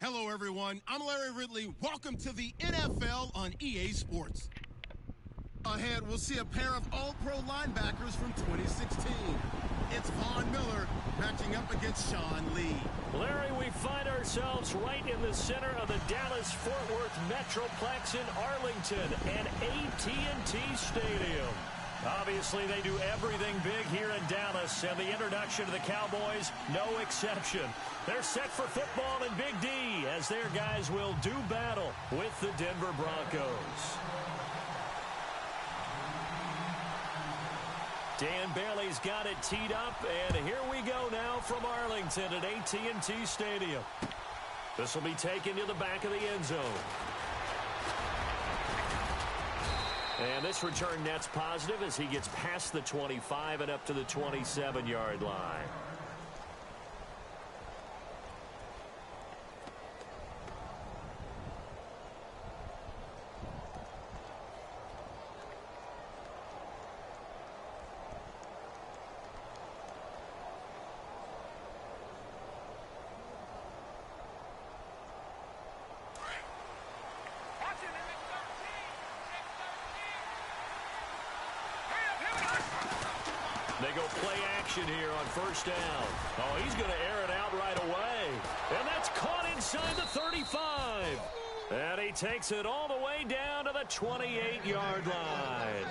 Hello, everyone. I'm Larry Ridley. Welcome to the NFL on EA Sports. Ahead, we'll see a pair of all-pro linebackers from 2016. It's Von Miller matching up against Sean Lee. Larry, we find ourselves right in the center of the Dallas-Fort Worth Metroplex in Arlington and AT&T Stadium. Obviously, they do everything big here in Dallas, and the introduction to the Cowboys, no exception. They're set for football in Big D as their guys will do battle with the Denver Broncos. Dan Bailey's got it teed up, and here we go now from Arlington at AT&T Stadium. This will be taken to the back of the end zone. And this return net's positive as he gets past the 25 and up to the 27-yard line. They go play action here on first down. Oh, he's going to air it out right away. And that's caught inside the 35. And he takes it all the way down to the 28-yard line.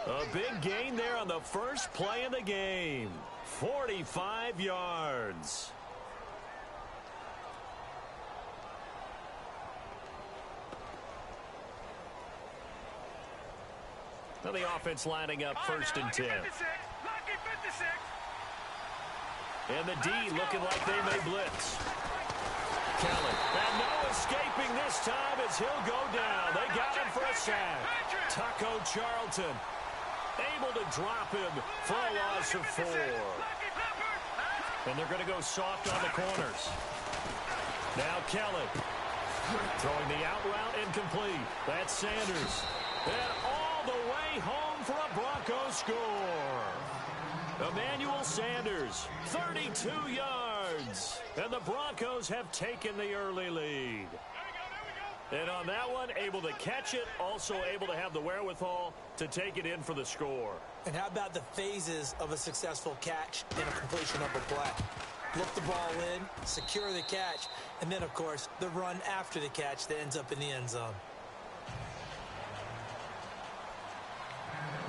A big gain there on the first play of the game. 45 yards. Now the offense lining up first and 10. And the D looking like they may blitz. Kelly. And no escaping this time as he'll go down. They got him for a sack. Taco Charlton able to drop him for a loss of 4. And they're going to go soft on the corners. Now Kelly throwing the out route incomplete. That's Sanders. And all the way home for a Broncos score. Emmanuel Sanders, 32 yards. And the Broncos have taken the early lead. And on that one, able to catch it, also able to have the wherewithal to take it in for the score. And how about the phases of a successful catch and a completion of a play? Look the ball in, secure the catch, and then, of course, the run after the catch that ends up in the end zone.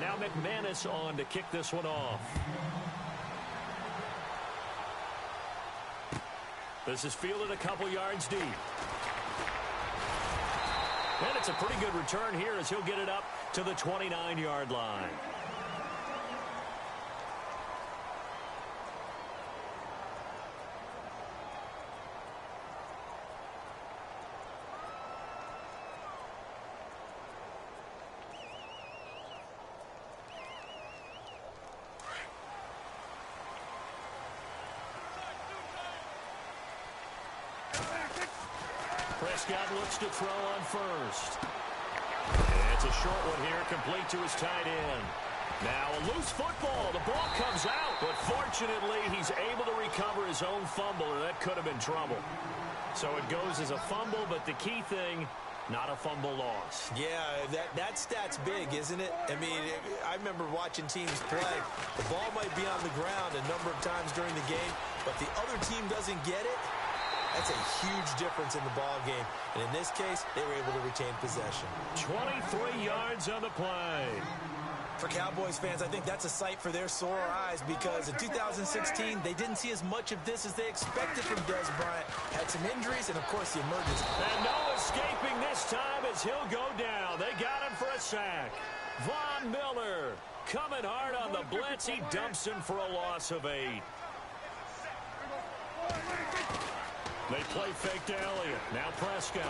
Now McManus on to kick this one off. This is fielded a couple yards deep. And it's a pretty good return here as he'll get it up to the 29-yard line. Prescott looks to throw on first. And it's a short one here, complete to his tight end. Now a loose football. The ball comes out, but fortunately he's able to recover his own fumble, or that could have been trouble. So it goes as a fumble, but the key thing, not a fumble loss. Yeah, that stat's big, isn't it? I mean, I remember watching teams play. The ball might be on the ground a number of times during the game, but the other team doesn't get it. That's a huge difference in the ball game. And in this case, they were able to retain possession. 23 yards on the play. For Cowboys fans, I think that's a sight for their sore eyes because in 2016, they didn't see as much of this as they expected from Dez Bryant. Had some injuries and, of course, the emergence. And no escaping this time as he'll go down. They got him for a sack. Von Miller coming hard on the blitz. He dumps him for a loss of 8. They play fake to Elliott. Now Prescott.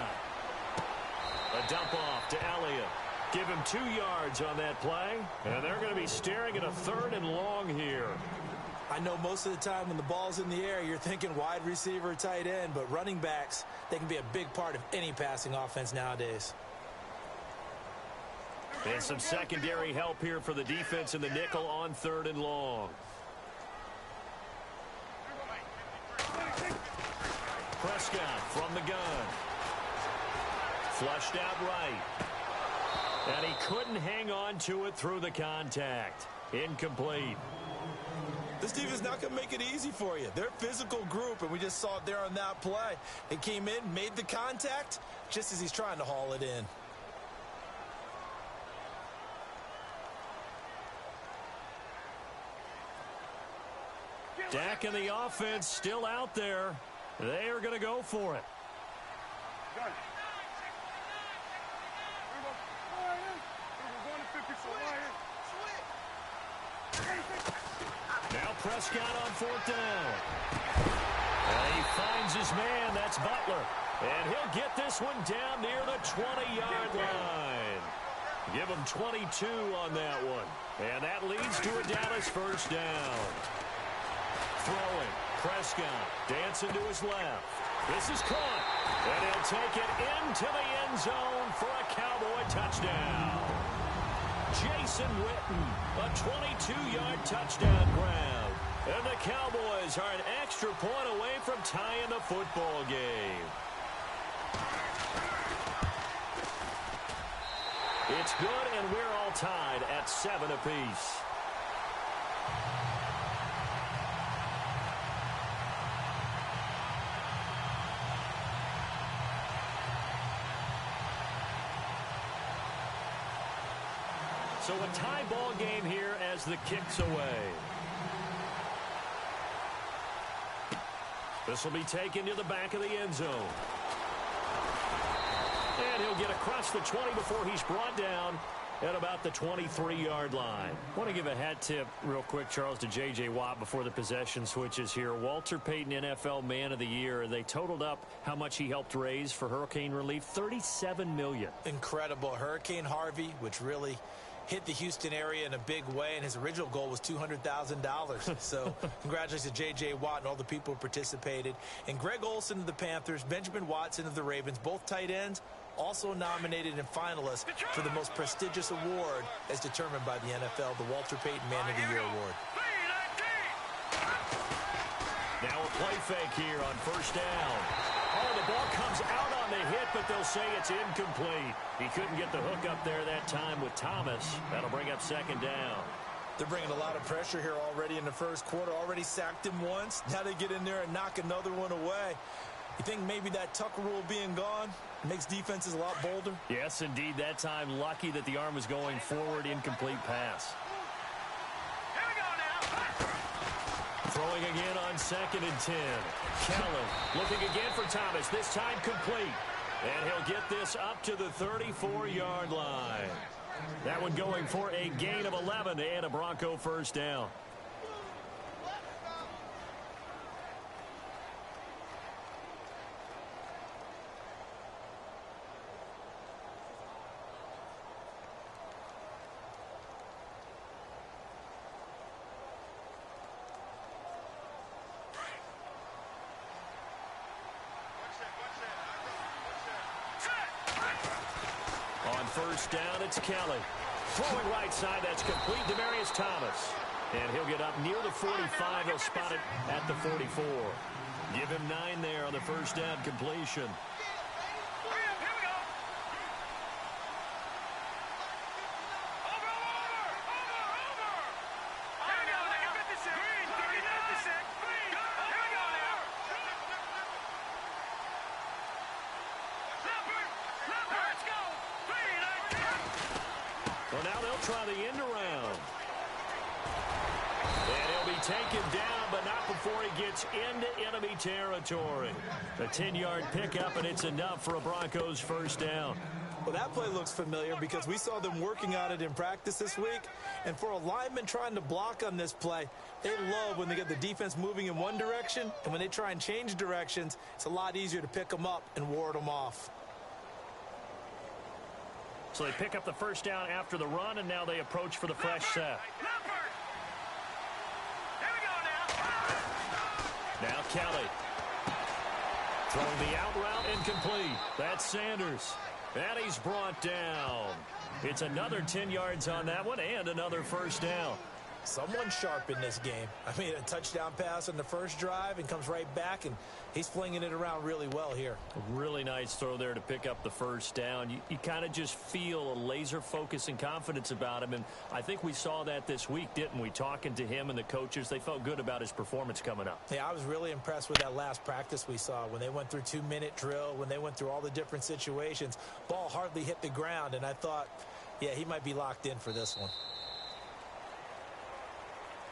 A dump off to Elliott. Give him 2 yards on that play, and they're going to be staring at a 3rd and long here. I know most of the time when the ball's in the air, you're thinking wide receiver, tight end, but running backs, they can be a big part of any passing offense nowadays. And some secondary help here for the defense in the nickel on 3rd and long. Prescott from the gun. Flushed out right. And he couldn't hang on to it through the contact. Incomplete. This team is not going to make it easy for you. They're a physical group, and we just saw it there on that play. They came in, made the contact, just as he's trying to haul it in. Dak and the offense still out there. They are going to go for it. Now Prescott on 4th down. And he finds his man. That's Butler. And he'll get this one down near the 20-yard line. Give him 22 on that one. And that leads to a Dallas 1st down. Throwing. Prescott dancing to his left. This is caught. And he'll take it into the end zone for a Cowboy touchdown. Jason Witten, a 22-yard touchdown grab. And the Cowboys are an extra point away from tying the football game. It's good, and we're all tied at 7 apiece. So a tie ball game here as the kick's away. This will be taken to the back of the end zone. And he'll get across the 20 before he's brought down at about the 23-yard line. I want to give a hat tip real quick, Charles, to J.J. Watt before the possession switches here. Walter Payton, NFL Man of the Year. They totaled up how much he helped raise for hurricane relief, $37 million. Incredible. Hurricane Harvey, which really hit the Houston area in a big way, and his original goal was $200,000. So congratulations to J.J. Watt and all the people who participated. And Greg Olsen of the Panthers, Benjamin Watson of the Ravens, both tight ends, also nominated and finalists for the most prestigious award as determined by the NFL, the Walter Payton Man of the Year Award. Now a play fake here on 1st down. Oh, the ball comes out on the hit, but they'll say it's incomplete. He couldn't get the hook up there that time with Thomas. That'll bring up 2nd down. They're bringing a lot of pressure here already in the first quarter. Already sacked him once. Now they get in there and knock another one away. You think maybe that Tucker rule being gone makes defenses a lot bolder? Yes, indeed. That time, lucky that the arm was going forward. Incomplete pass. Here we go now. Throwing again on 2nd and 10. Kellen looking again for Thomas. This time complete. And he'll get this up to the 34-yard line. That one going for a gain of 11 and a Bronco 1st down. On 1st down, it's Kelly. Throwing right side, that's complete. Demaryius Thomas. And he'll get up near the 45. He'll spot it at the 44. Give him 9 there on the 1st down completion. now they'll try the end around. And he'll be taken down, but not before he gets into enemy territory. A 10-yard pickup, and it's enough for a Broncos first down. Well, that play looks familiar because we saw them working on it in practice this week. And for a lineman trying to block on this play, they love when they get the defense moving in one direction. And when they try and change directions, it's a lot easier to pick them up and ward them off. So they pick up the first down after the run, and now they approach for the fresh set. Now Kelly. Throwing the out route incomplete. That's Sanders. And he's brought down. It's another 10 yards on that one and another first down. Someone sharp in this game. I mean, a touchdown pass on the first drive and comes right back, and he's flinging it around really well here. A really nice throw there to pick up the first down. You kind of just feel a laser focus and confidence about him, and I think we saw that this week, didn't we? Talking to him and the coaches, they felt good about his performance coming up. Yeah, I was really impressed with that last practice we saw when they went through 2-minute drill, when they went through all the different situations. Ball hardly hit the ground, and I thought, yeah, he might be locked in for this one.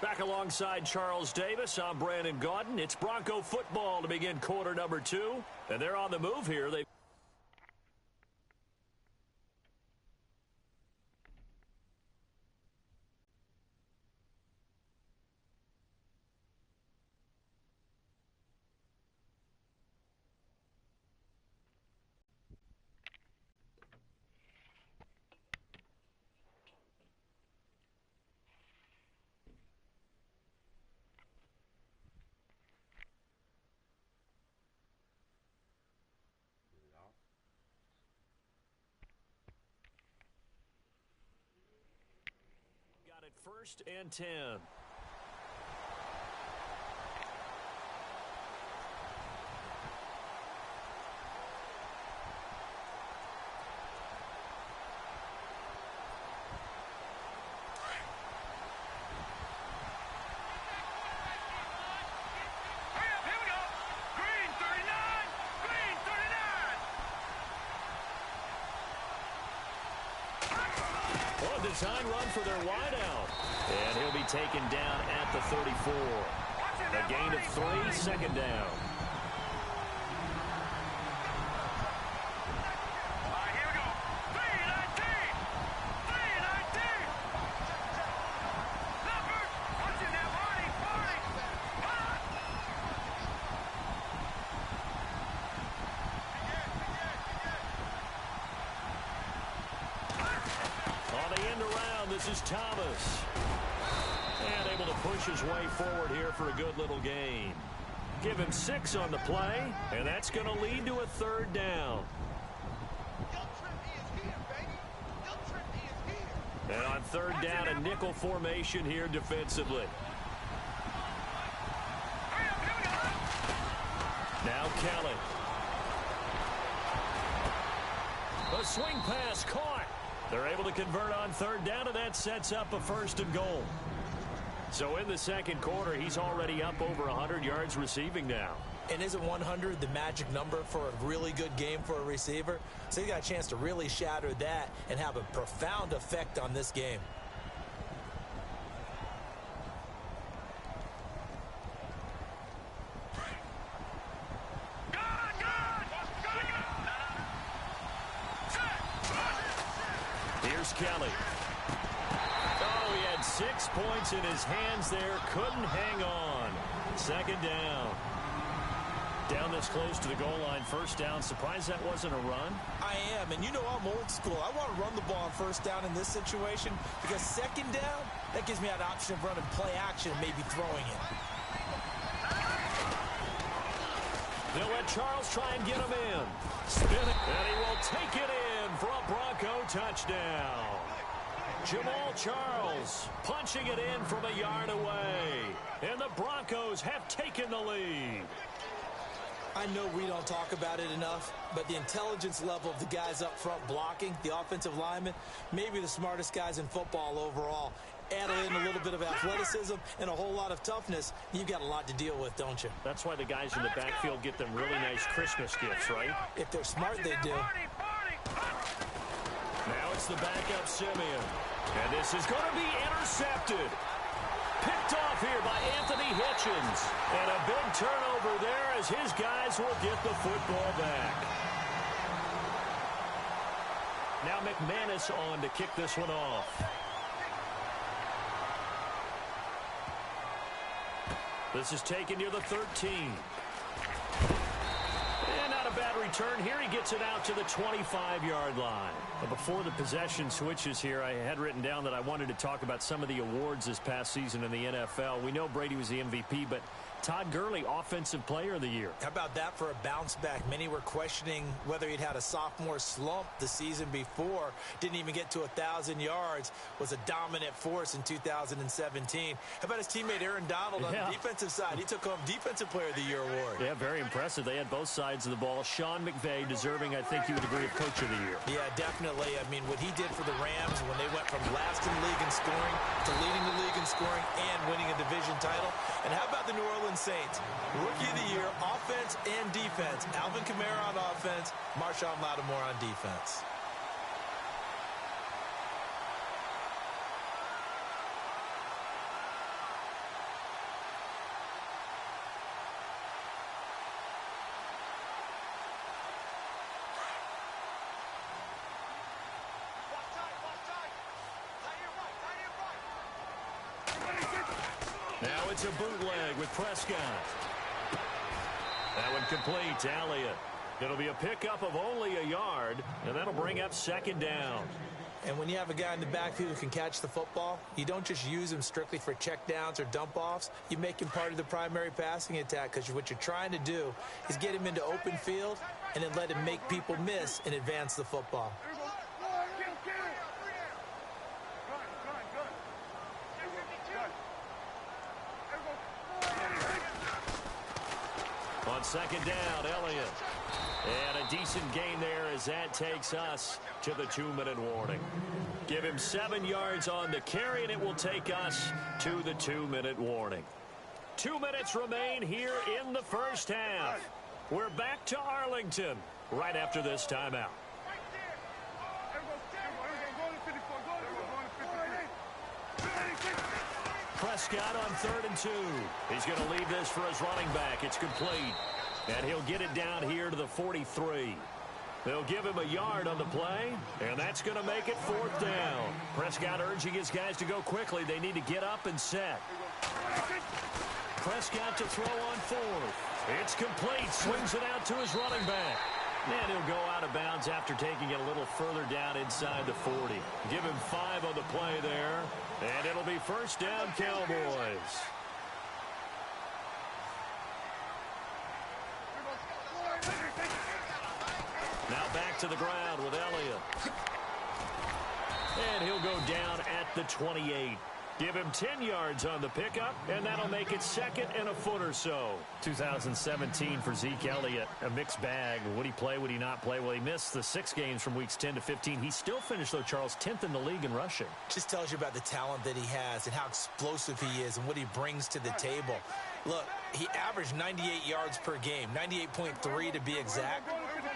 Back alongside Charles Davis, I'm Brandon Gaudin. It's Bronco football to begin quarter number 2. And they're on the move here. They got it 1st and 10. Design run for their wideout. And he'll be taken down at the 34. A gain of 3, 2nd down. Here we go. 3-19. 3-19. Leopard. Watching that party. On the end around, this is Thomas. And able to push his way forward here for a good little gain. Give him 6 on the play, and that's going to lead to a 3rd down. And on 3rd down, a nickel formation here defensively. Now Kelly. A swing pass caught. They're able to convert on 3rd down, and that sets up a 1st and goal. So in the 2nd quarter, he's already up over 100 yards receiving now. And isn't 100 the magic number for a really good game for a receiver? So he got a chance to really shatter that and have a profound effect on this game. Here's Kelly. Oh, he had 6 points in his hands there. Couldn't hang on. 2nd down. Down this close to the goal line. 1st down. Surprised that wasn't a run? I am, and you know I'm old school. I want to run the ball on 1st down in this situation because 2nd down, that gives me an option of running play action and maybe throwing it. They'll let Charles try and get him in. Spinning, and he will take it in for a Bronco touchdown. Jamal Charles punching it in from a yard away. And the Broncos have taken the lead. I know we don't talk about it enough, but the intelligence level of the guys up front blocking, the offensive linemen, maybe the smartest guys in football overall. Add in a little bit of athleticism and a whole lot of toughness, you've got a lot to deal with, don't you? That's why the guys in the backfield get them really nice Christmas gifts, right? If they're smart, they do. Now it's the backup Simeon. And this is going to be intercepted. Picked off here by Anthony Hitchens. And a big turnover there as his guys will get the football back. Now McManus on to kick this one off. This is taken near the 13. And not a bad return here. He gets it out to the 25-yard line. But before the possession switches here, I had written down that I wanted to talk about some of the awards this past season in the NFL. We know Brady was the MVP, but Todd Gurley, Offensive Player of the Year. How about that for a bounce back? Many were questioning whether he'd had a sophomore slump the season before. Didn't even get to 1,000 yards. Was a dominant force in 2017. How about his teammate Aaron Donald on the defensive side? He took home Defensive Player of the Year award. Yeah, very impressive. They had both sides of the ball. Sean McVay deserving, I think you would agree, of Coach of the Year. Yeah, definitely. I mean, what he did for the Rams when they went from last in the league in scoring to leading the league in scoring and winning a division title. And how about the New Orleans Saints? Rookie of the Year, offense and defense. Alvin Kamara on offense, Marshawn Lattimore on defense. Now it's a bootleg with Prescott. That one complete to Elliott. It'll be a pickup of only a yard, and that'll bring up second down. And when you have a guy in the backfield who can catch the football, you don't just use him strictly for checkdowns or dump-offs. You make him part of the primary passing attack, because what you're trying to do is get him into open field and then let him make people miss and advance the football. On second down, Elliott. And a decent gain there as that takes us to the 2-minute warning. Give him 7 yards on the carry, and it will take us to the 2-minute warning. 2 minutes remain here in the first half. We're back to Arlington right after this timeout. Prescott on 3rd and 2. He's going to leave this for his running back. It's complete. And he'll get it down here to the 43. They'll give him a yard on the play, and that's going to make it 4th down. Prescott urging his guys to go quickly. They need to get up and set. Prescott to throw on 4th. It's complete. Swings it out to his running back. And he'll go out of bounds after taking it a little further down inside the 40. Give him 5 on the play there. And it'll be first down, Cowboys. Now back to the ground with Elliott. And he'll go down at the 28. Give him 10 yards on the pickup, and that'll make it 2nd and a foot or so. 2017 for Zeke Elliott, a mixed bag. Would he play, would he not play? Well, he missed the 6 games from weeks 10 to 15. He still finished, though, Charles, 10th in the league in rushing. Just tells you about the talent that he has and how explosive he is and what he brings to the table. Look, he averaged 98 yards per game, 98.3 to be exact,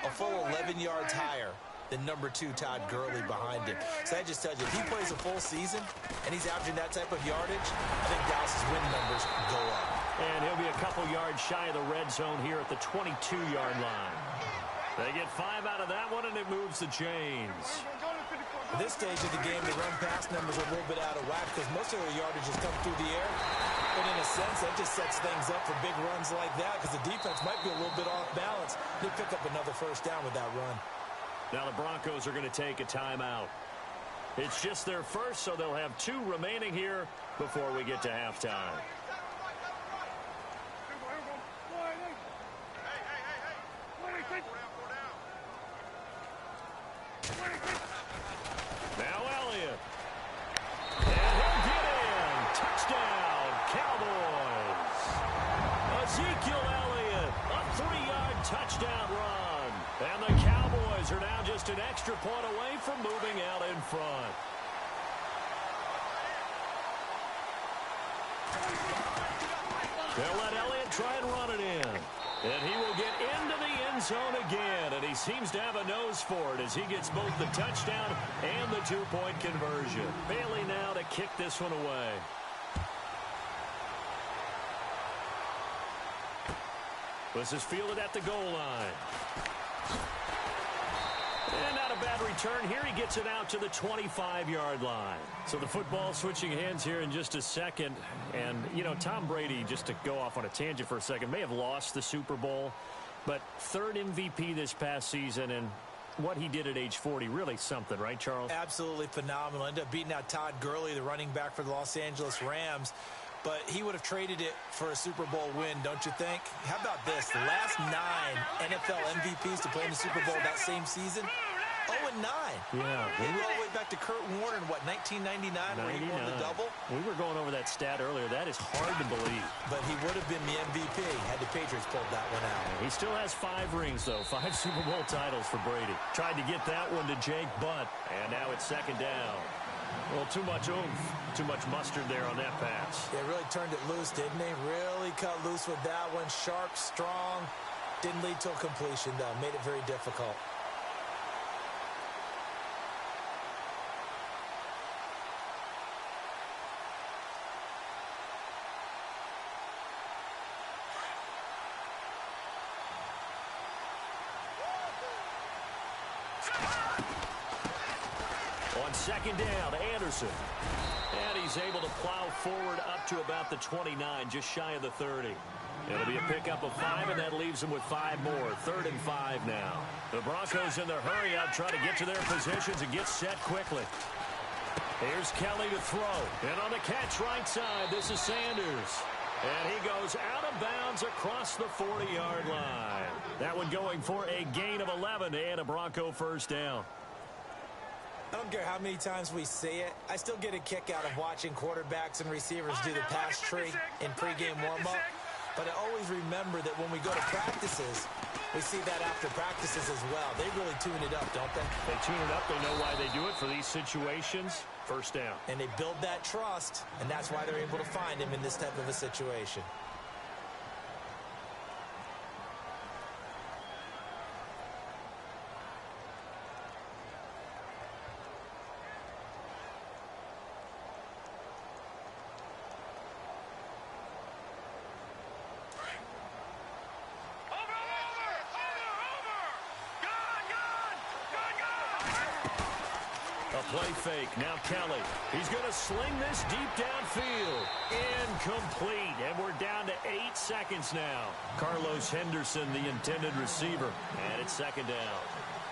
a full 11 yards higher than number 2 Todd Gurley behind him. So that just tells you, if he plays a full season and he's averaging that type of yardage, I think Dallas's win numbers go up. And he'll be a couple yards shy of the red zone here at the 22-yard line. They get 5 out of that one, and it moves the chains. At this stage of the game, the run-pass numbers are a little bit out of whack because most of their yardage has come through the air. But in a sense, that just sets things up for big runs like that because the defense might be a little bit off balance. They pick up another first down with that run. Now the Broncos are going to take a timeout. It's just their first, so they'll have 2 remaining here before we get to halftime. Now Elliott. And he'll get in. Touchdown, Cowboys. Ezekiel Elliott, a 3-yard touchdown run. And the Cowboys are now just an extra point away from moving out in front. They'll let Elliott try and run it in. And he will get into the end zone again, and he seems to have a nose for it as he gets both the touchdown and the two-point conversion. Bailey now to kick this one away. This is fielded at the goal line. And not a bad return here. He gets it out to the 25-yard line. So the football switching hands here in just a second. And, you know, Tom Brady, just to go off on a tangent for a second, may have lost the Super Bowl. But third MVP this past season, and what he did at age 40, really something, right, Charles? Absolutely phenomenal. Ended up beating out Todd Gurley, the running back for the Los Angeles Rams. But he would have traded it for a Super Bowl win, don't you think? How about this? The last 9 NFL MVPs to play in the Super Bowl that same season, 0-9. Yeah. They go all the way back to Kurt Warner in, what, 1999, where he won the double? We were going over that stat earlier. That is hard to believe. But he would have been the MVP had the Patriots pulled that one out. He still has 5 rings, though. 5 Super Bowl titles for Brady. Tried to get that one to Jake Butt, and now it's second down. Well, too much oomph, too much mustard there on that pass. They really turned it loose, didn't they? Really cut loose with that one. Sharp, strong. Didn't lead to a completion, though. Made it very difficult. On second down, Anderson. And he's able to plow forward up to about the 29, just shy of the 30. It'll be a pickup of 5, and that leaves them with 5 more. 3rd and 5 now. The Broncos in the hurry out, trying to get to their positions and get set quickly. Here's Kelly to throw. And on the catch right side, this is Sanders. And he goes out of bounds across the 40-yard line. That one going for a gain of 11 and a Bronco first down. I don't care how many times we see it. I still get a kick out of watching quarterbacks and receivers do the pass tree in pregame warm-up. But I always remember that when we go to practices, we see that after practices as well. They really tune it up, don't they? They tune it up. They know why they do it for these situations. First down. And they build that trust, and that's why they're able to find him in this type of a situation. Play fake. Now Kelly. He's going to sling this deep downfield. Incomplete. And we're down to 8 seconds now. Carlos Henderson, the intended receiver. And it's second down.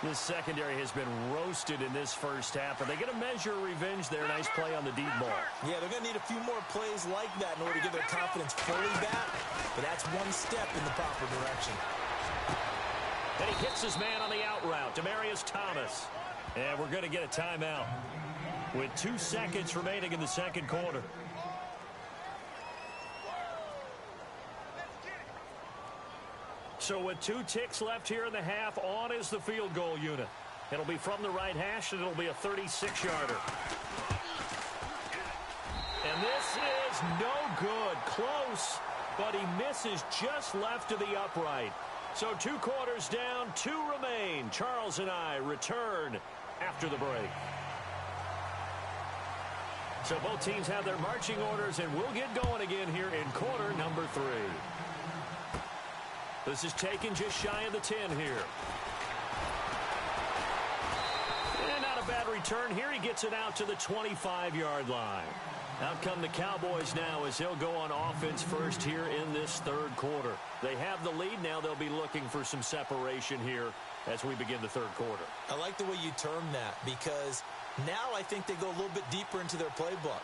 This secondary has been roasted in this first half, but they get a measure of revenge there. Nice play on the deep ball. Yeah, they're going to need a few more plays like that in order to get their confidence fully back. But that's one step in the proper direction. And he hits his man on the out route. Demaryius Thomas. And we're going to get a timeout with 2 seconds remaining in the second quarter. So with 2 ticks left here in the half, on is the field goal unit. It'll be from the right hash, and it'll be a 36-yarder. And this is no good. Close, but he misses just left of the upright. So 2 quarters down, 2 remain. Charles and I return after the break. So both teams have their marching orders, and we'll get going again here in quarter number 3. This is taken just shy of the 10 here. And not a bad return here. He gets it out to the 25-yard line. Out come the Cowboys now as they'll go on offense first here in this third quarter. They have the lead now. They'll be looking for some separation here as we begin the third quarter. I like the way you term that because now I think they go a little bit deeper into their playbook.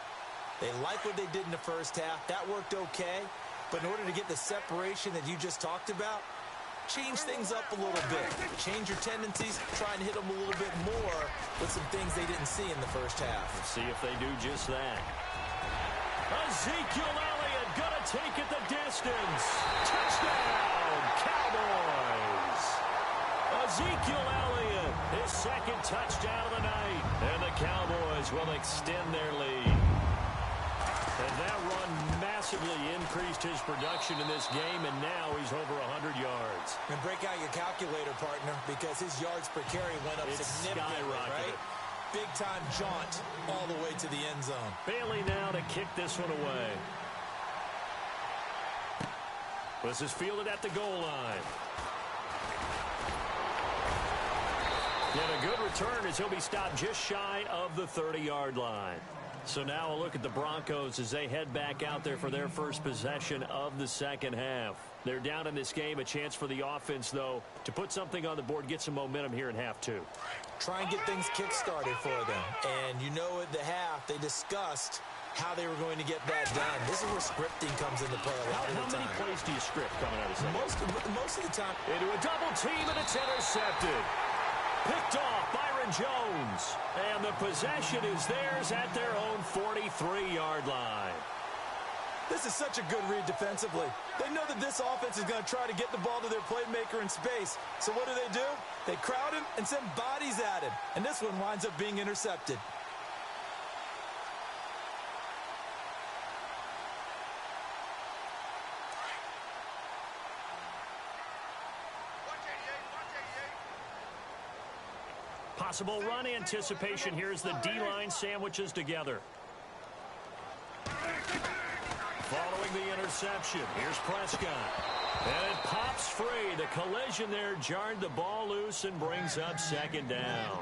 They like what they did in the first half. That worked okay. But in order to get the separation that you just talked about, change things up a little bit. Change your tendencies, try and hit them a little bit more with some things they didn't see in the first half. Let's see if they do just that. Ezekiel Elliott gonna take it the distance. Touchdown, Cowboys. Ezekiel Elliott, his second touchdown of the night. And the Cowboys will extend their lead. And that run massively increased his production in this game, and now he's over 100 yards. And break out your calculator, partner, because his yards per carry went up significantly, right? Big-time jaunt all the way to the end zone. Bailey now to kick this one away. This is fielded at the goal line. And a good return as he'll be stopped just shy of the 30-yard line. So now a look at the Broncos as they head back out there for their first possession of the second half. They're down in this game. A chance for the offense, though, to put something on the board, get some momentum here in half two. Try and get things kick-started for them. And you know at the half, they discussed how they were going to get that done. This is where scripting comes into play a lot of the time. How many plays do you script coming out of second? Most of the time. Into a double team, and it's intercepted. Picked off Byron Jones. And the possession is theirs at their own 43-yard line. This is such a good read defensively. They know that this offense is going to try to get the ball to their playmaker in space. So what do? They crowd him and send bodies at him. And this one winds up being intercepted. Possible run anticipation. Here's the D-line sandwiches together. Following the interception, here's Prescott. And it pops free. The collision there jarred the ball loose and brings up second down.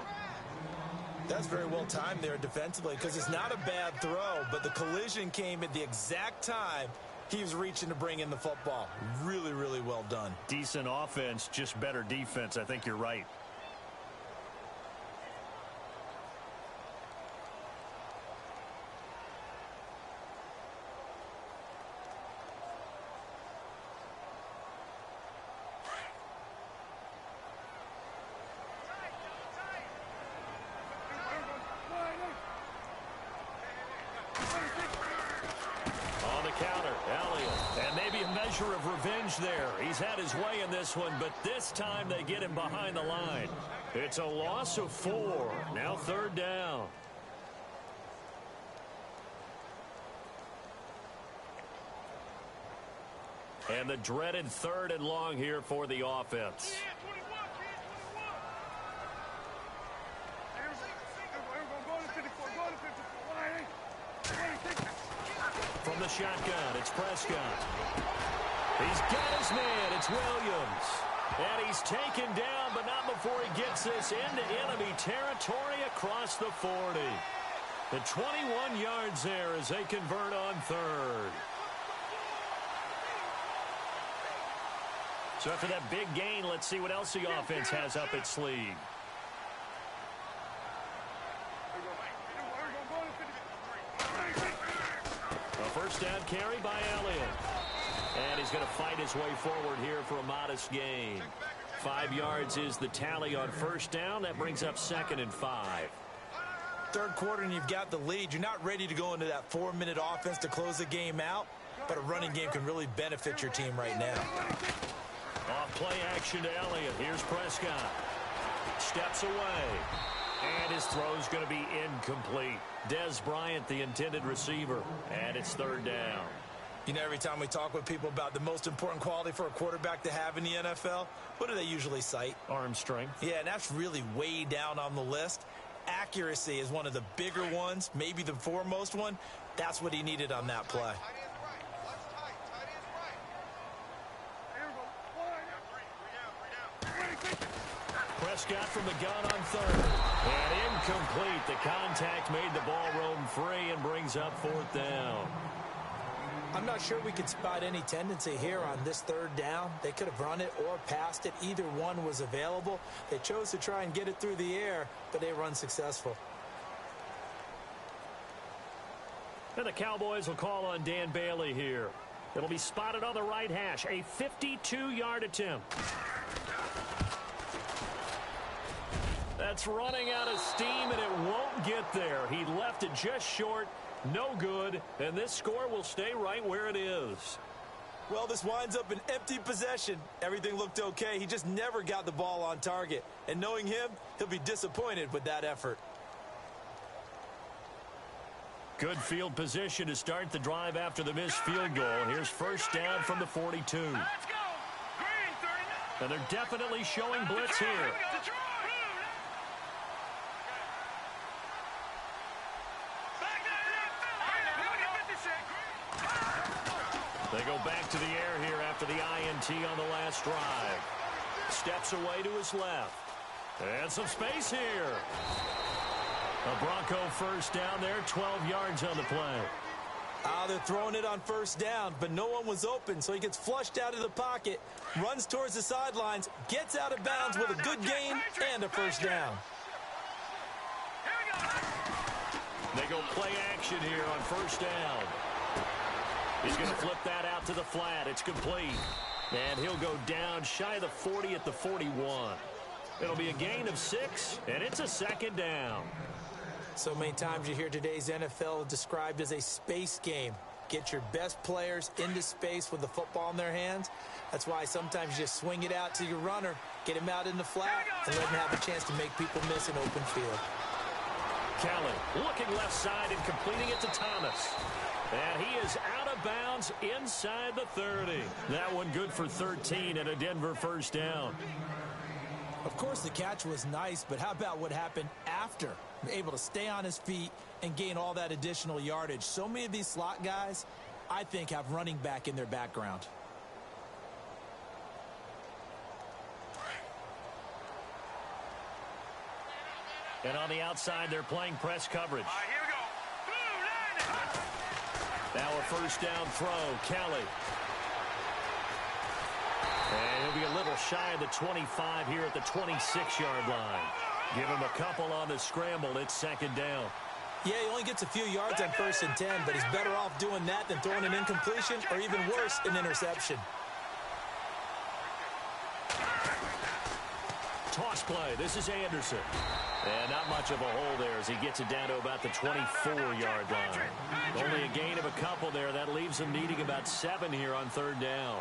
That's very well timed there defensively because it's not a bad throw, but the collision came at the exact time he was reaching to bring in the football. Really, really well done. Decent offense, just better defense. I think you're right. Of revenge there. He's had his way in this one, but this time they get him behind the line. It's a loss of 4. Now third down. And the dreaded third and long here for the offense. From the shotgun, it's Prescott. He's got his man. It's Williams. And he's taken down, but not before he gets this into enemy territory across the 40. The 21 yards there as they convert on third. So after that big gain, let's see what else the offense has up its sleeve. A first down carry by Elliott. And he's going to fight his way forward here for a modest gain. 5 yards is the tally on first down. That brings up 2nd and 5. Third quarter and you've got the lead. You're not ready to go into that 4-minute offense to close the game out, but a running game can really benefit your team right now. Off play action to Elliott. Here's Prescott. Steps away. And his throw's going to be incomplete. Dez Bryant, the intended receiver. And it's third down. You know, every time we talk with people about the most important quality for a quarterback to have in the NFL, what do they usually cite? Arm strength. Yeah, and that's really way down on the list. Accuracy is one of the bigger ones, maybe the foremost one. That's what he needed on that play. Prescott from the gun on third. And incomplete. The contact made the ball roam free and brings up 4th down. I'm not sure we could spot any tendency here on this third down. They could have run it or passed it. Either one was available. They chose to try and get it through the air, but they were unsuccessful. And the Cowboys will call on Dan Bailey here. It'll be spotted on the right hash. A 52-yard attempt. That's running out of steam, and it won't get there. He left it just short. No good, and this score will stay right where it is. Well, this winds up an empty possession. Everything looked okay. He just never got the ball on target. And knowing him, he'll be disappointed with that effort. Good field position to start the drive after the missed field goal. Here's first down from the 42. Let's go. Green 39. And they're definitely showing blitz here. They go back to the air here after the INT on the last drive. Steps away to his left. And some space here. A Bronco first down there, 12 yards on the play. They're throwing it on first down, but no one was open, so he gets flushed out of the pocket, runs towards the sidelines, gets out of bounds with a good gain and a first down. They go play action here on first down. He's going to flip that out to the flat. It's complete. And he'll go down shy of the 40 at the 41. It'll be a gain of 6, and it's a second down. So many times you hear today's NFL described as a space game. Get your best players into space with the football in their hands. That's why sometimes you just swing it out to your runner, get him out in the flat, and let him have a chance to make people miss an open field. Kelly looking left side and completing it to Thomas. And he is out of bounds inside the 30. That one good for 13 and a Denver first down. Of course, the catch was nice, but how about what happened after? Able to stay on his feet and gain all that additional yardage. So many of these slot guys, I think, have running back in their background. And on the outside, they're playing press coverage. All right, here we go. Blue line. Now a first down throw, Kelly. And he'll be a little shy of the 25 here at the 26-yard line. Give him a couple on the scramble. It's second down. Yeah, he only gets a few yards on 1st and 10, but he's better off doing that than throwing an incompletion or even worse, an interception. Toss play. This is Anderson. And not much of a hole there as he gets it down to about the 24-yard line. Only a gain of a couple there. That leaves him needing about 7 here on third down.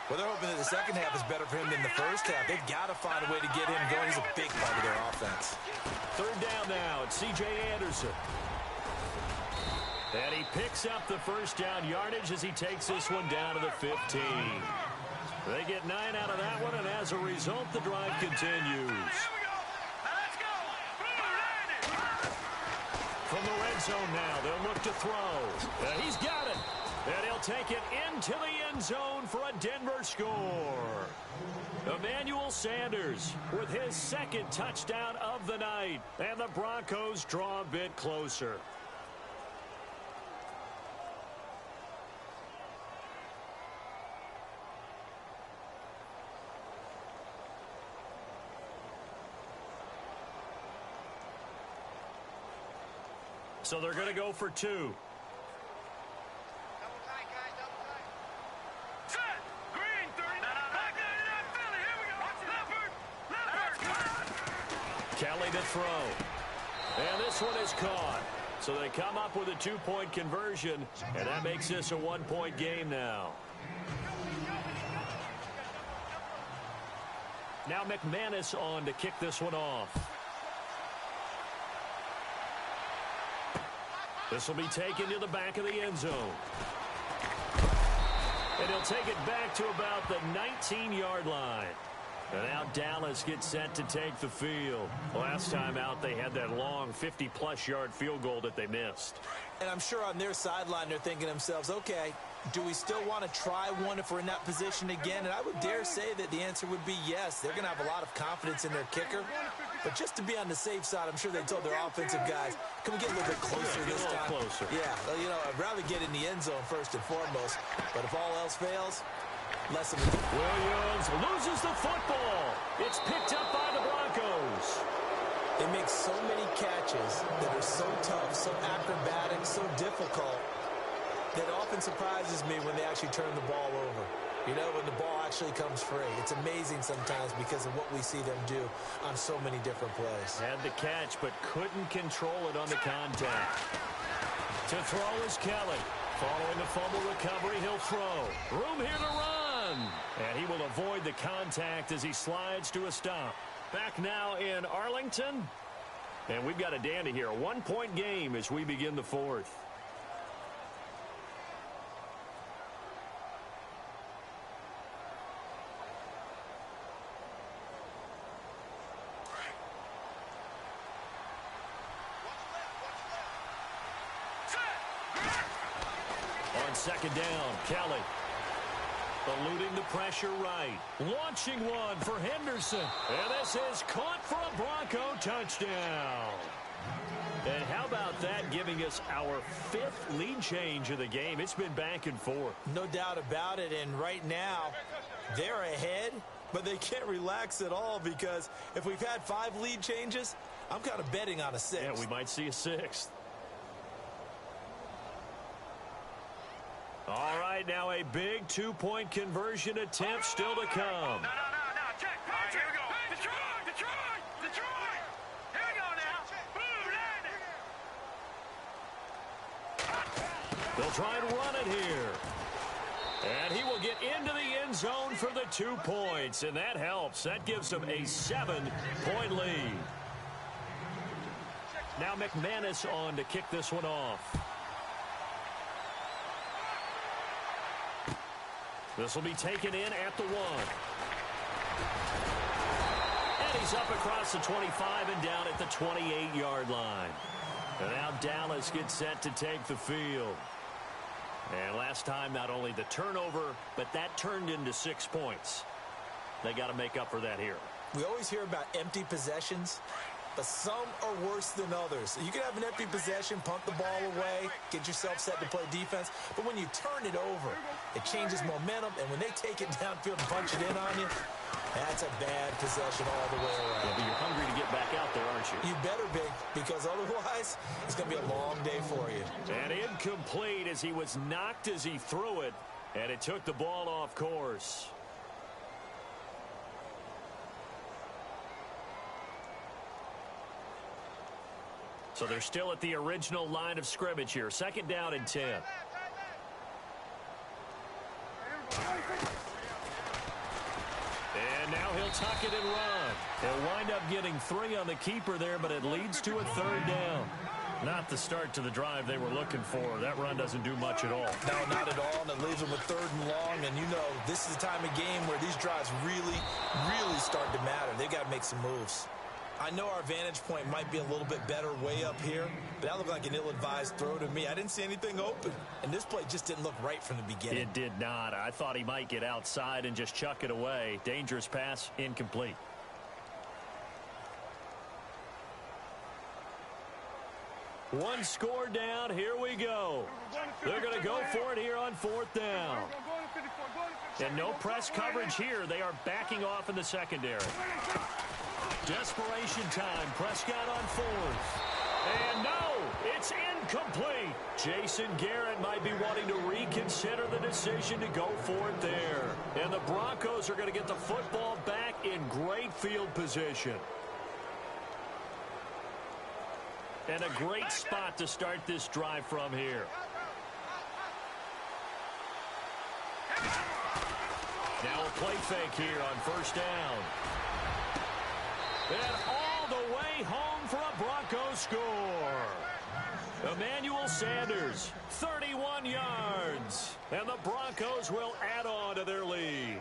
Well, they're hoping that the second half is better for him than the first half. They've got to find a way to get him going. He's a big part of their offense. Third down now. It's C.J. Anderson. And he picks up the first down yardage as he takes this one down to the 15. They get 9 out of that one, and as a result, the drive continues. From the red zone now, they'll look to throw. He's got it. And he'll take it into the end zone for a Denver score. Emmanuel Sanders with his second touchdown of the night. And the Broncos draw a bit closer. So they're going to go for 2. Double tight, guys, double tight. Set. Green 39. Back Philly. Here we go. Leopard. Kelly to throw. And this one is caught. So they come up with a 2-point conversion, and that makes this a 1-point game now. Now McManus on to kick this one off. This will be taken to the back of the end zone. And he'll take it back to about the 19-yard line. And now Dallas gets set to take the field. Last time out, they had that long 50-plus yard field goal that they missed. And I'm sure on their sideline, they're thinking to themselves, okay, do we still want to try one if we're in that position again? And I would dare say that the answer would be yes. They're going to have a lot of confidence in their kicker. But just to be on the safe side, I'm sure they told their offensive guys, can we get a little bit closer this time? Closer. Yeah, well, you know, I'd rather get in the end zone first and foremost. But if all else fails, less of a... Williams loses the football. It's picked up by the Broncos. They make so many catches that are so tough, so acrobatic, so difficult, that often surprises me when they actually turn the ball over. You know, when the ball actually comes free. It's amazing sometimes because of what we see them do on so many different plays. Had the catch, but couldn't control it on the contact. To throw is Kelly. Following the fumble recovery, he'll throw. Room here to run. And he will avoid the contact as he slides to a stop. Back now in Arlington. And we've got a dandy here. A 1-point game as we begin the fourth. second down. Kelly eluding the pressure right. Launching one for Henderson. And this is caught for a Bronco touchdown. And how about that, giving us our 5th lead change of the game? It's been back and forth. No doubt about it. And right now, they're ahead, but they can't relax at all, because if we've had 5 lead changes, I'm kind of betting on a 6th. Yeah, we might see a 6th. All right, now a big 2-point conversion attempt still to come. No. Check. All right, here we go. Detroit. Here we go now. Boom, landing. They'll try and run it here. And he will get into the end zone for the 2 points, and that helps. That gives them a 7-point lead. Now McManus on to kick this one off. This will be taken in at the 1. And he's up across the 25 and down at the 28-yard line. And now Dallas gets set to take the field. And last time, not only the turnover, but that turned into 6 points. They got to make up for that here. We always hear about empty possessions, but some are worse than others. You can have an empty possession, punt the ball away, get yourself set to play defense, but when you turn it over, it changes momentum, and when they take it downfield and punch it in on you, that's a bad possession all the way around. Yeah, but you're hungry to get back out there, aren't you? You better be, because otherwise, it's going to be a long day for you. And incomplete as he was knocked as he threw it, and it took the ball off course. So they're still at the original line of scrimmage here. 2nd down and 10. And now he'll tuck it and run. He'll wind up getting 3 on the keeper there, but it leads to a 3rd down. Not the start to the drive they were looking for. That run doesn't do much at all. No, not at all, and it leaves them with 3rd and long. And you know, this is the time of game where these drives really start to matter. They've got to make some moves. I know our vantage point might be a little bit better way up here, but that looked like an ill-advised throw to me. I didn't see anything open, and this play just didn't look right from the beginning. It did not. I thought he might get outside and just chuck it away. Dangerous pass, incomplete. One score down. Here we go. They're going to go for it here on 4th down. And no press coverage here. They are backing off in the secondary. Desperation time. Prescott on 4th. And no, it's incomplete. Jason Garrett might be wanting to reconsider the decision to go for it there. And the Broncos are going to get the football back in great field position. And a great spot to start this drive from here. Now a play fake here on 1st down. And all the way home for a Broncos score. Emmanuel Sanders, 31 yards. And the Broncos will add on to their lead.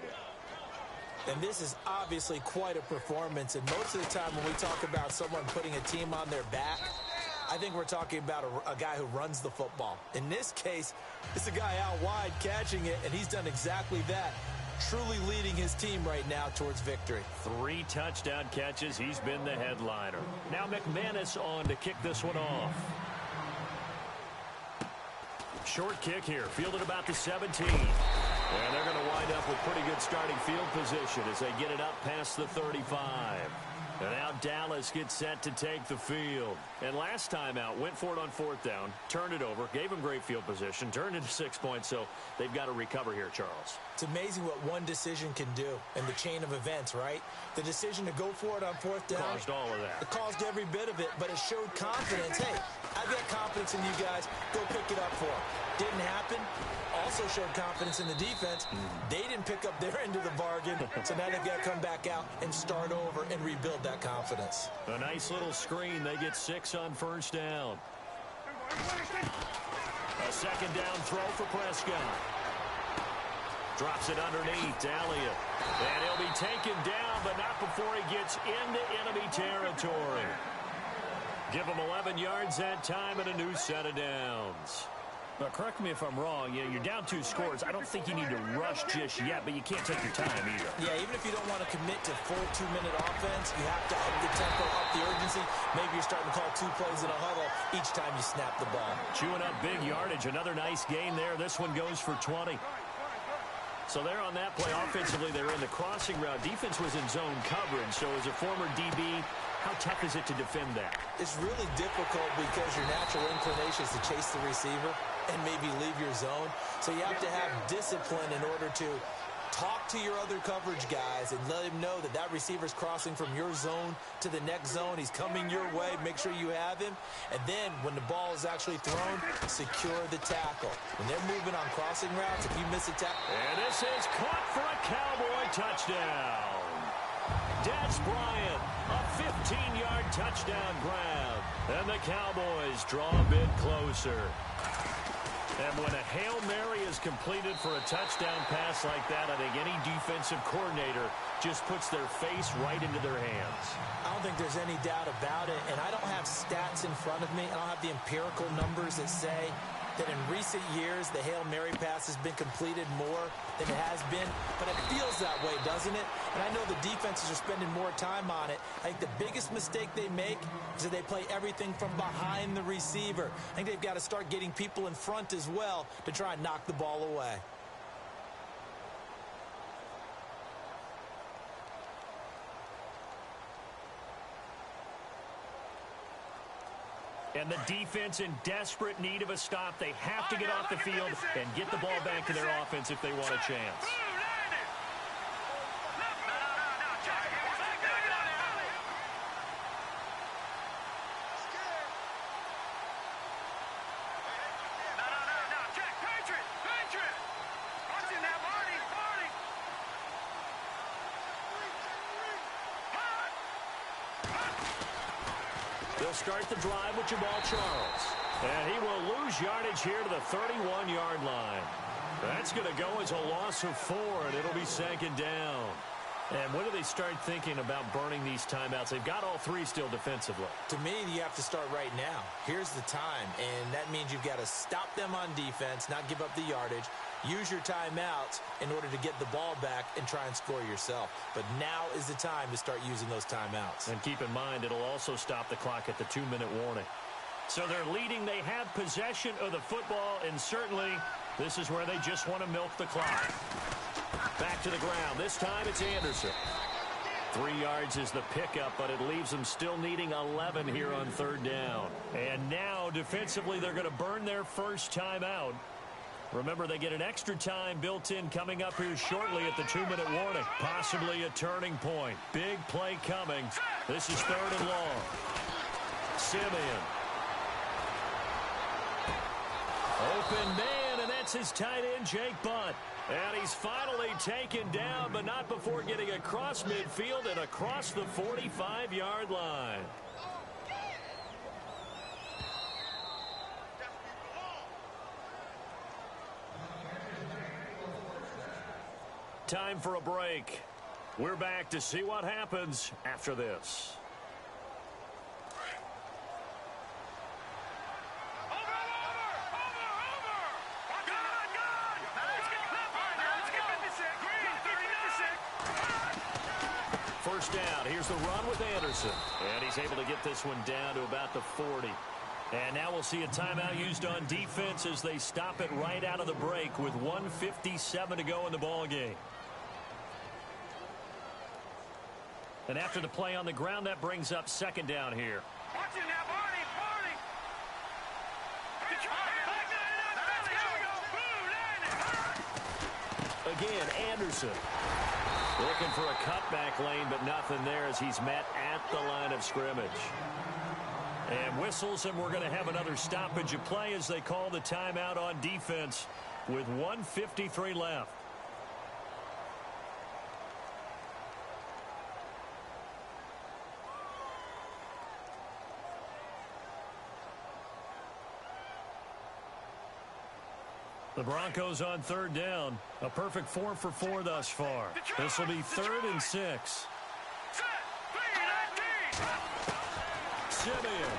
And this is obviously quite a performance. And most of the time when we talk about someone putting a team on their back, I think we're talking about a guy who runs the football. In this case, it's a guy out wide catching it, and he's done exactly that. Truly leading his team right now towards victory. 3 touchdown catches. He's been the headliner. Now McManus on to kick this one off. Short kick here, fielded about the 17. And they're going to wind up with pretty good starting field position as they get it up past the 35. And now Dallas gets set to take the field. And last time out, went for it on 4th down, turned it over, gave him great field position, turned into 6 points, so they've got to recover here, Charles. It's amazing what one decision can do in the chain of events, right? The decision to go for it on 4th down. Caused all of that. It caused every bit of it, but it showed confidence. Hey, I've got confidence in you guys. Go pick it up for them. Didn't happen. Also showed confidence in the defense. They didn't pick up their end of the bargain, so now they've got to come back out and start over and rebuild that confidence. A nice little screen. They get 6 on 1st down. A 2nd down throw for Prescott. Drops it underneath to Elliott. And he'll be taken down, but not before he gets into enemy territory. Give him 11 yards that time and a new set of downs. But correct me if I'm wrong, you're down 2 scores. I don't think you need to rush just yet, but you can't take your time either. Yeah, even if you don't want to commit to full 2-minute offense, you have to up the tempo, up the urgency. Maybe you're starting to call 2 plays in a huddle each time you snap the ball. Chewing up big yardage. Another nice gain there. This one goes for 20. So there on that play, offensively, they were in the crossing route. Defense was in zone coverage. So as a former DB, how tough is it to defend that? It's really difficult because your natural inclination is to chase the receiver and maybe leave your zone. So you have to have discipline in order to talk to your other coverage guys and let him know that that receiver's crossing from your zone to the next zone. He's coming your way. Make sure you have him. And then when the ball is actually thrown, secure the tackle. When they're moving on crossing routes, if you miss a tackle. And this is caught for a Cowboy touchdown. Des Bryant, a 15-yard touchdown grab. And the Cowboys draw a bit closer. And when a Hail Mary is completed for a touchdown pass like that, I think any defensive coordinator just puts their face right into their hands. I don't think there's any doubt about it, and I don't have stats in front of me. I don't have the empirical numbers that say that in recent years the Hail Mary pass has been completed more than it has been, but it feels that way, doesn't it? And I know the defenses are spending more time on it. I think the biggest mistake they make is that they play everything from behind the receiver. I think they've got to start getting people in front as well to try and knock the ball away. And the defense in desperate need of a stop. They have to get off the field and get the ball back to their offense if they want a chance. They'll start the drive with Jamal Charles. And he will lose yardage here to the 31-yard line. That's going to go as a loss of 4, and it'll be second down. And when do they start thinking about burning these timeouts? They've got all 3 still defensively. To me, you have to start right now. Here's the time, and that means you've got to stop them on defense, not give up the yardage, use your timeouts in order to get the ball back and try and score yourself. But now is the time to start using those timeouts. And keep in mind, it'll also stop the clock at the 2-minute warning. So they're leading. They have possession of the football, and certainly this is where they just want to milk the clock. Back to the ground. This time it's Anderson. 3 yards is the pickup, but it leaves them still needing 11 here on 3rd down. And now, defensively, they're going to burn their first timeout. Remember, they get an extra time built in coming up here shortly at the 2-minute warning. Possibly a turning point. Big play coming. This is 3rd and long. Simeon. Open man, and that's his tight end, Jake Butt. And he's finally taken down, but not before getting across midfield and across the 45-yard line. Time for a break. We're back to see what happens after this. First down. Here's the run with Anderson. And he's able to get this one down to about the 40. And now we'll see a timeout used on defense as they stop it right out of the break with 1:57 to go in the ball game. And after the play on the ground, that brings up 2nd down here. Watch it now, Barney. Again, Anderson. Looking for a cutback lane, but nothing there as he's met at the line of scrimmage. And whistles, and we're going to have another stoppage of play as they call the timeout on defense with 1:53 left. The Broncos on 3rd down. A perfect 4 for 4 thus far. This will be 3rd and 6. Simeon.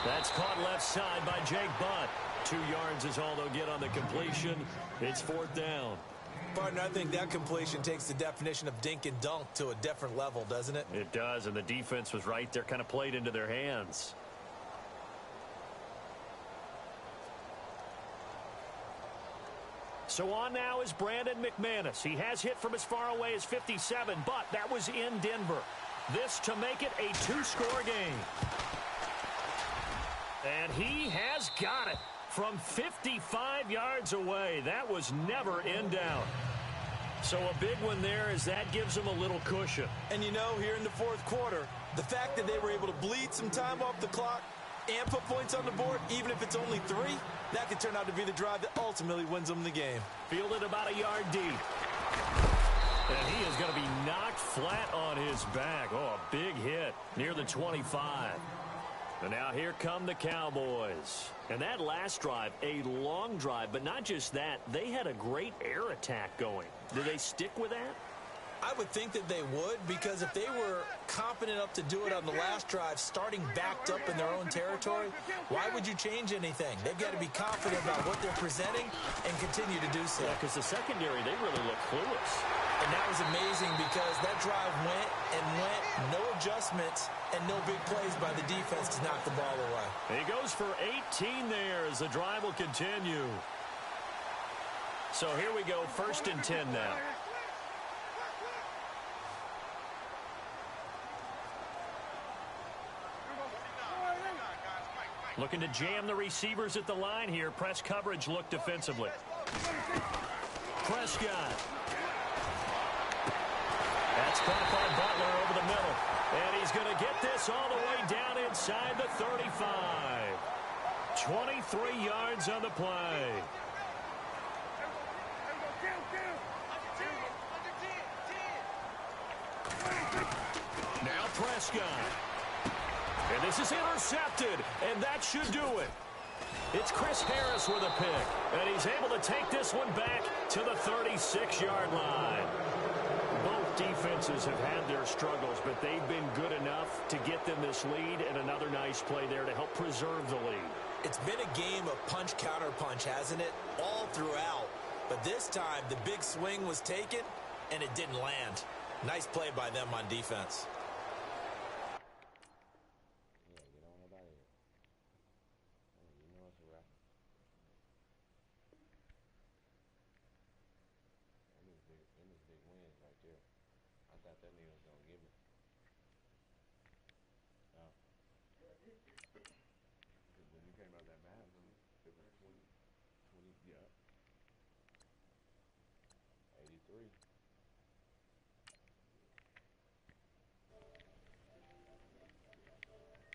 That's caught left side by Jake Butt. 2 yards is all they'll get on the completion. It's 4th down. Partner, I think that completion takes the definition of dink and dunk to a different level, doesn't it? It does, and the defense was right there, kind of played into their hands. So on now is Brandon McManus. He has hit from as far away as 57, but that was in Denver. This to make it a 2-score game. And he has got it from 55 yards away. That was never in doubt. So a big one there as that gives them a little cushion. And you know, here in the 4th quarter, the fact that they were able to bleed some time off the clock and put points on the board, even if it's only 3, that could turn out to be the drive that ultimately wins them the game. Fielded about a yard deep. And he is going to be knocked flat on his back. Oh, a big hit near the 25. And now here come the Cowboys. And that last drive, a long drive, but not just that. They had a great air attack going. Do they stick with that? I would think that they would, because if they were confident enough to do it on the last drive, starting backed up in their own territory, why would you change anything? They've got to be confident about what they're presenting and continue to do so. Yeah, because the secondary, they really look clueless. And that was amazing because that drive went and went, no adjustments, and no big plays by the defense to knock the ball away. He goes for 18 there as the drive will continue. So here we go, 1st and 10 now. Looking to jam the receivers at the line here. Press coverage look defensively. Prescott. That's caught by Butler over the middle. And he's going to get this all the way down inside the 35. 23 yards on the play. Now Prescott. And this is intercepted, and that should do it. It's Chris Harris with a pick, and he's able to take this one back to the 36-yard line. Both defenses have had their struggles, but they've been good enough to get them this lead, and another nice play there to help preserve the lead. It's been a game of punch-counter-punch, hasn't it? All throughout. But this time, the big swing was taken, and it didn't land. Nice play by them on defense. When you came out that Madden, 20, yeah.